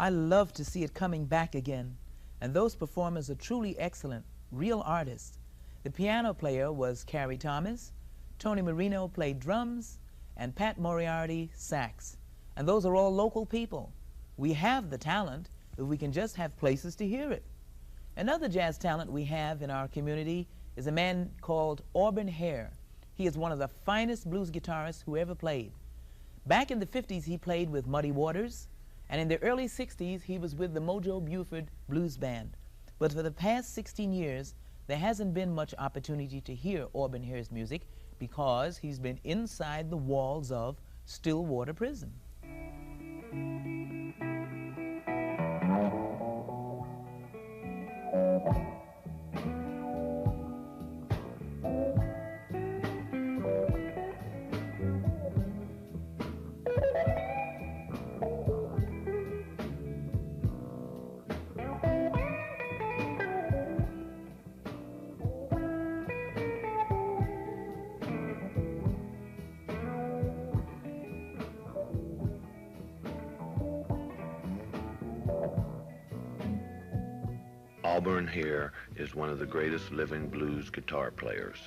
I love to see it coming back again, and those performers are truly excellent, real artists. The piano player was Carrie Thomas, Tony Marino played drums, and Pat Moriarty sax. And those are all local people. We have the talent, if we can just have places to hear it. Another jazz talent we have in our community is a man called Auburn Hare. He is one of the finest blues guitarists who ever played. Back in the 50s, he played with Muddy Waters, and in the early 60s, he was with the Mojo Buford Blues Band. But for the past 16 years, there hasn't been much opportunity to hear Auburn Hare's music because he's been inside the walls of Stillwater Prison. Auburn Hare is one of the greatest living blues guitar players.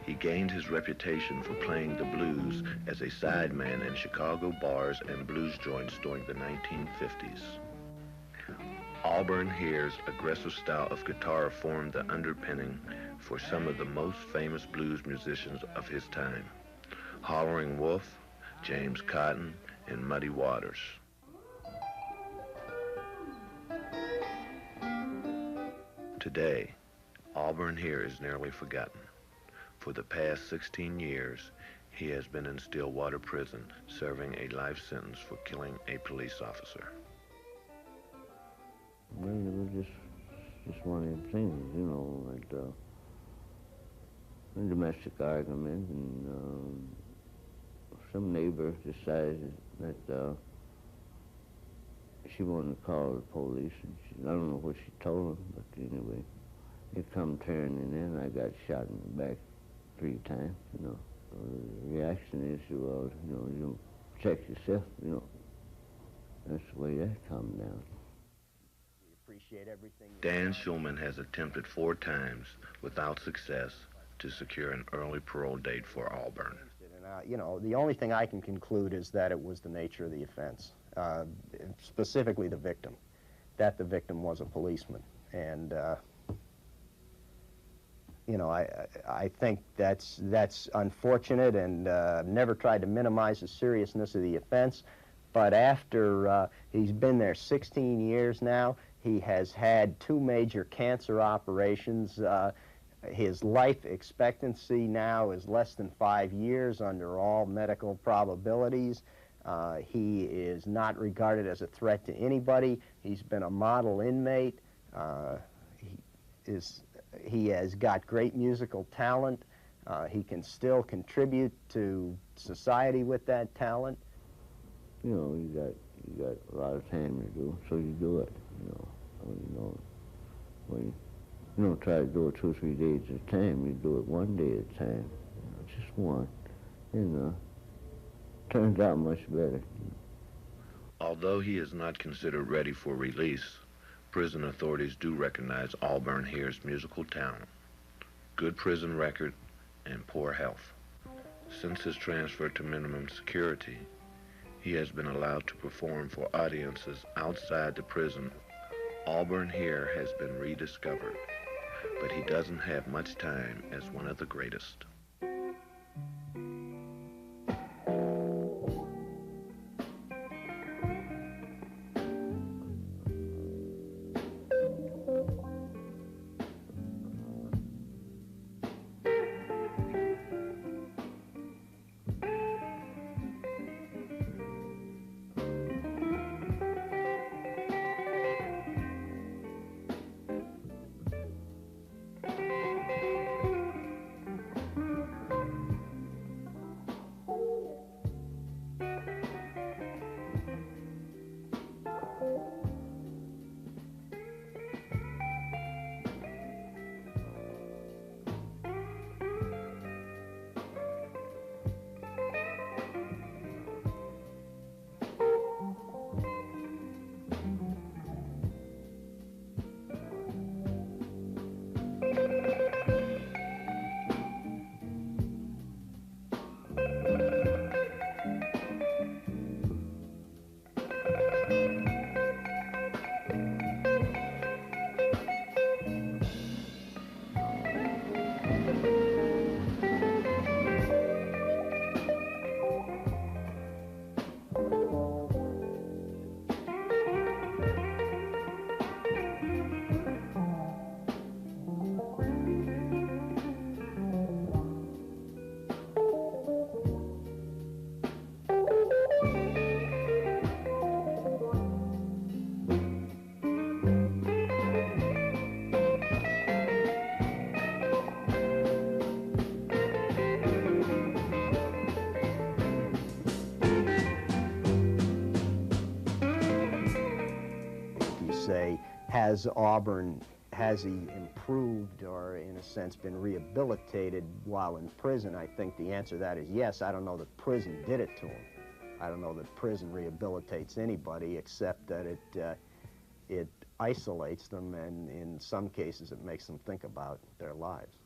He gained his reputation for playing the blues as a sideman in Chicago bars and blues joints during the 1950s. Auburn Hare's aggressive style of guitar formed the underpinning for some of the most famous blues musicians of his time: Hollering Wolf, James Cotton, and Muddy Waters. Today, Auburn Hare is nearly forgotten. For the past 16 years, he has been in Stillwater Prison, serving a life sentence for killing a police officer. Well, it was just one of them things, you know, like a domestic argument, and some neighbor decided that she wanted to call the police, and I don't know what she told them, but anyway, it come turning in. I got shot in the back 3 times, you know. So the reaction is, well, you know, you protect yourself, you know. That's the way that come down. We appreciate everything. Dan Schulman has attempted 4 times, without success, to secure an early parole date for Auburn. And, you know, the only thing I can conclude is that it was the nature of the offense, specifically the victim, that the victim was a policeman. And, you know, I think that's unfortunate, and never tried to minimize the seriousness of the offense. But after he's been there 16 years now, he has had 2 major cancer operations. His life expectancy now is less than 5 years under all medical probabilities. He is not regarded as a threat to anybody. He's been a model inmate. He has got great musical talent. He can still contribute to society with that talent. You know, you got a lot of time to do, so you do it. When you don't try to do it 2 or 3 days at a time. You do it 1 day at a time. You know, just one. Turns out much better. Although he is not considered ready for release, prison authorities do recognize Auburn Hare's musical talent, good prison record, and poor health. Since his transfer to minimum security, he has been allowed to perform for audiences outside the prison. Auburn Hare has been rediscovered, but he doesn't have much time as one of the greatest. say, has he improved or, in a sense, been rehabilitated while in prison? I think the answer to that is yes. I don't know that prison did it to him. I don't know that prison rehabilitates anybody, except that it isolates them, and in some cases it makes them think about their lives.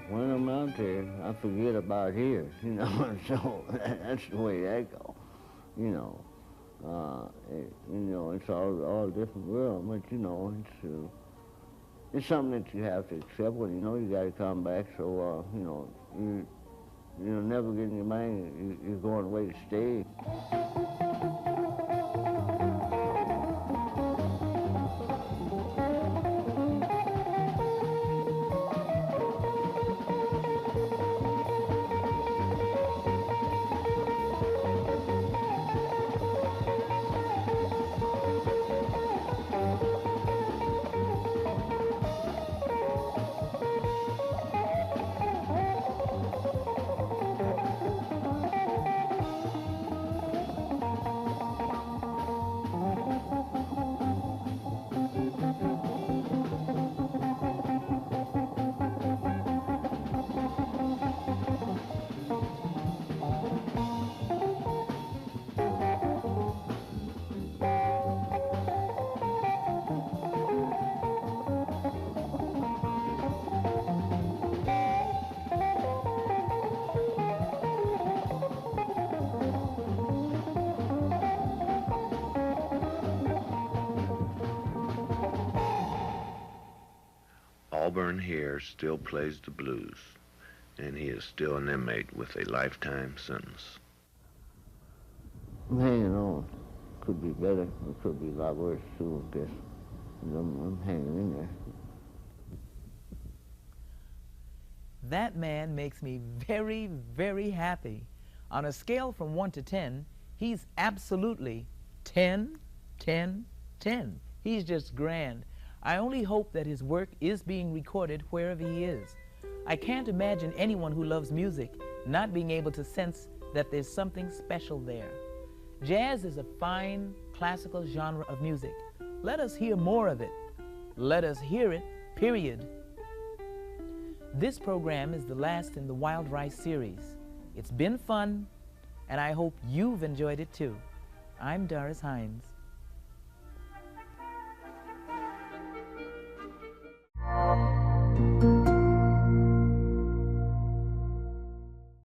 When I'm out there, I forget about here, you know, so that's the way that go, you know. You know, it's all different world, but you know, it's something that you have to accept. When you know you got to come back, so you know, you'll never get in your mind you're going away to stay. Auburn Hare still plays the blues, and he is still an inmate with a lifetime sentence. I'm hanging on. Could be better. It could be a lot worse too, I guess. I'm hanging in there. That man makes me very, very happy. On a scale from 1 to 10, he's absolutely 10, 10, 10. He's just grand. I only hope that his work is being recorded wherever he is. I can't imagine anyone who loves music not being able to sense that there's something special there. Jazz is a fine classical genre of music. Let us hear more of it. Let us hear it, period. This program is the last in the Wild Rice series. It's been fun, and I hope you've enjoyed it too. I'm Doris Hines.